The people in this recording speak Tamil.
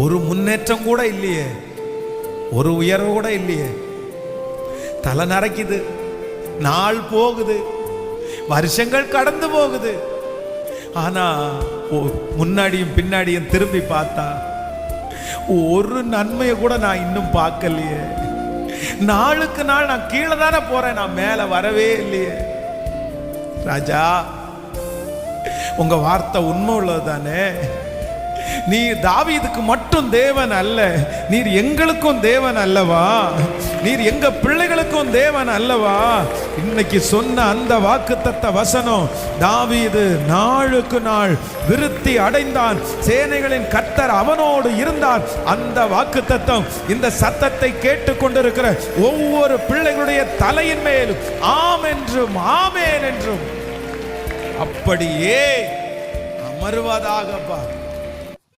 ஒரு முன்னேற்றம் கூட இல்லையே, ஒரு உயர்வு கூட இல்லையே. தலை நரைக்குது, நாள் போகுது, வருஷங்கள் கடந்து போகுது. ஆனா முன்னாடியும் பின்னாடியும் திரும்பி பார்த்தா ஒரு நன்மையை கூட நான் இன்னும் பார்க்கலையே. நாளுக்கு நாள் நான் கீழே தானே போறேன், நான் மேல வரவே இல்லையே. ராஜா, உங்க வார்த்தை உண்மை உள்ளது தானே? நீர் தாவீதுக்கு மட்டும் தேவன் அல்ல, நீர் எங்களுக்கும் தேவன் அல்லவா? நீர் எங்க பிள்ளைகளுக்கும் தேவன் அல்லவா? இன்னைக்கு சொன்ன அந்த வாக்குத்தத்த வசனம், தாவீது நாளுக்கு நாள் விருத்தி அடைந்தான், சேனைகளின் கர்த்தர் அவனோடு இருந்தார். அந்த வாக்குத்தத்தம் இந்த சத்தத்தை கேட்டுக்கொண்டிருக்கிற ஒவ்வொரு பிள்ளைகளுடைய தலையின் மேலும் ஆம் என்றும் ஆமேன் என்றும் அப்படியே அமர்வதாகப்பா.